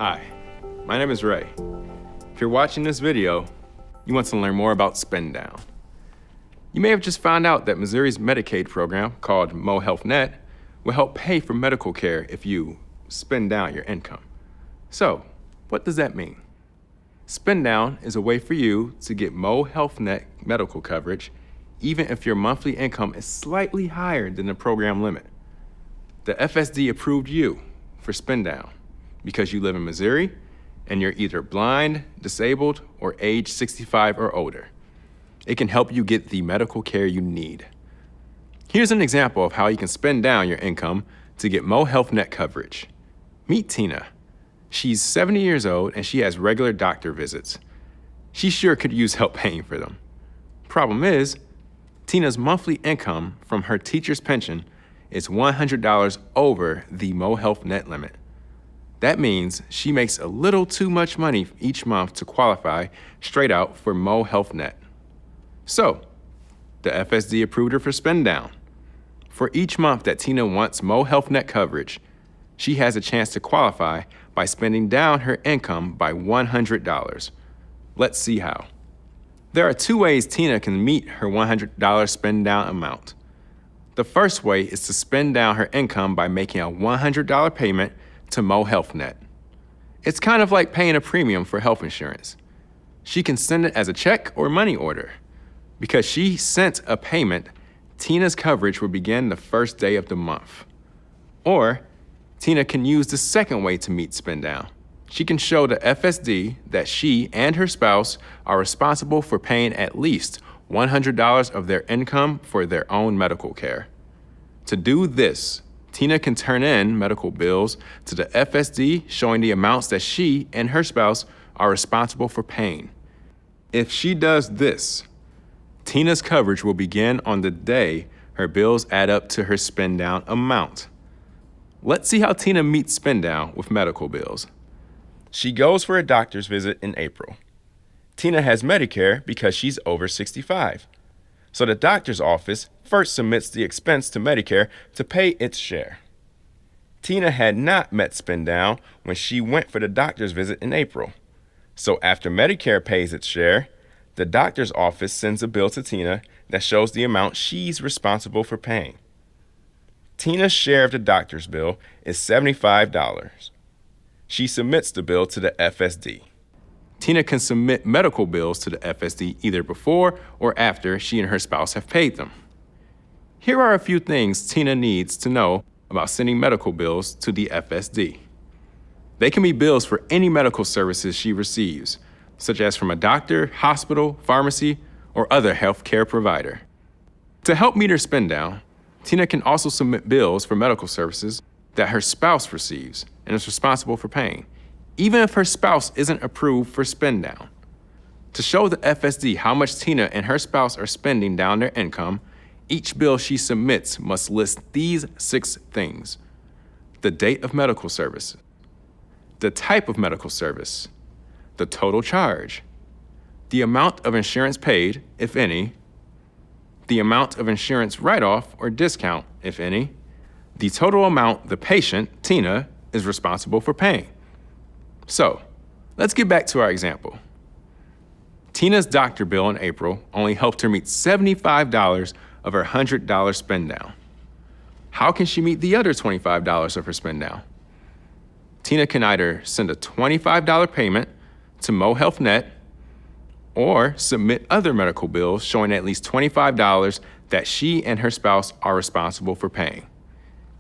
Hi, my name is Ray. If you're watching this video, you want to learn more about Spend Down. You may have just found out that Missouri's Medicaid program, called MoHealthNet, will help pay for medical care if you spend down your income. So, what does that mean? Spend Down is a way for you to get MoHealthNet medical coverage even if your monthly income is slightly higher than the program limit. The FSD approved you for Spend Down because you live in Missouri and you're either blind, disabled, or age 65 or older. It can help you get the medical care you need. Here's an example of how you can spend down your income to get MoHealthNet coverage. Meet Tina. She's 70 years old and she has regular doctor visits. She sure could use help paying for them. Problem is, Tina's monthly income from her teacher's pension is $100 over the MoHealthNet limit. That means she makes a little too much money each month to qualify straight out for MoHealthNet. So, the FSD approved her for Spend Down. For each month that Tina wants MoHealthNet coverage, she has a chance to qualify by spending down her income by $100. Let's see how. There are two ways Tina can meet her $100 spend down amount. The first way is to spend down her income by making a $100 payment to MoHealthNet. It's kind of like paying a premium for health insurance. She can send it as a check or money order. Because she sent a payment, Tina's coverage will begin the first day of the month. Or Tina can use the second way to meet Spend Down. She can show the FSD that she and her spouse are responsible for paying at least $100 of their income for their own medical care. To do this, Tina can turn in medical bills to the FSD showing the amounts that she and her spouse are responsible for paying. If she does this, Tina's coverage will begin on the day her bills add up to her spend down amount. Let's see how Tina meets Spend Down with medical bills. She goes for a doctor's visit in April. Tina has Medicare because she's over 65. So the doctor's office first submits the expense to Medicare to pay its share. Tina had not met Spend Down when she went for the doctor's visit in April. So after Medicare pays its share, the doctor's office sends a bill to Tina that shows the amount she's responsible for paying. Tina's share of the doctor's bill is $75. She submits the bill to the FSD. Tina can submit medical bills to the FSD either before or after she and her spouse have paid them. Here are a few things Tina needs to know about sending medical bills to the FSD. They can be bills for any medical services she receives, such as from a doctor, hospital, pharmacy, or other healthcare provider. To help meet her spend down, Tina can also submit bills for medical services that her spouse receives and is responsible for paying, even if her spouse isn't approved for spend down. To show the FSD how much Tina and her spouse are spending down their income, each bill she submits must list these 6 things: the date of medical service, the type of medical service, the total charge, the amount of insurance paid, if any, the amount of insurance write-off or discount, if any, the total amount the patient, Tina, is responsible for paying. So, let's get back to our example. Tina's doctor bill in April only helped her meet $75 of her $100 spend down. How can she meet the other $25 of her spend down? Tina can either send a $25 payment to MoHealthNet or submit other medical bills showing at least $25 that she and her spouse are responsible for paying.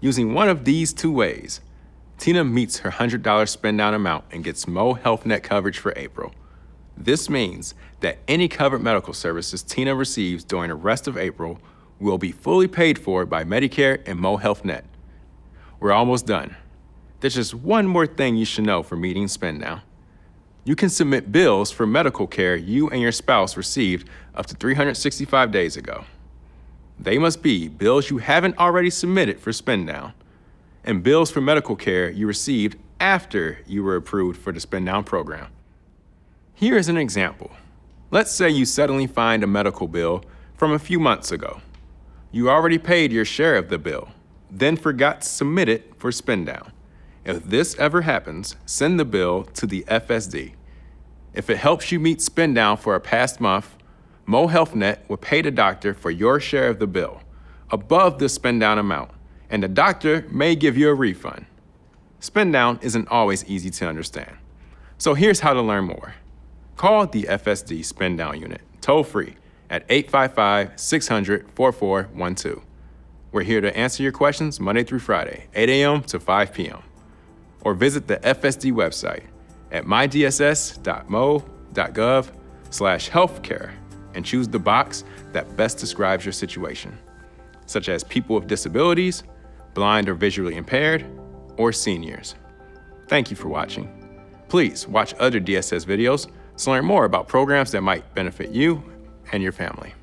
Using one of these 2 ways, Tina meets her $100 spend down amount and gets MoHealthNet coverage for April. This means that any covered medical services Tina receives during the rest of April will be fully paid for by Medicare and MoHealthNet. We're almost done. There's just one more thing you should know for meeting spend down. You can submit bills for medical care you and your spouse received up to 365 days ago. They must be bills you haven't already submitted for spend down, and bills for medical care you received after you were approved for the spend down program. Here is an example. Let's say you suddenly find a medical bill from a few months ago. You already paid your share of the bill, then forgot to submit it for spend down. If this ever happens, send the bill to the FSD. If it helps you meet spend down for a past month, Mo Health Net will pay the doctor for your share of the bill, above the spend down amount, and the doctor may give you a refund. Spend down isn't always easy to understand. So here's how to learn more. Call the FSD Spend Down Unit, toll free, at 855-600-4412. We're here to answer your questions Monday through Friday, 8 a.m. to 5 p.m. Or visit the FSD website at mydss.mo.gov/healthcare and choose the box that best describes your situation, such as people with disabilities, blind or visually impaired, or seniors. Thank you for watching. Please watch other DSS videos to learn more about programs that might benefit you and your family.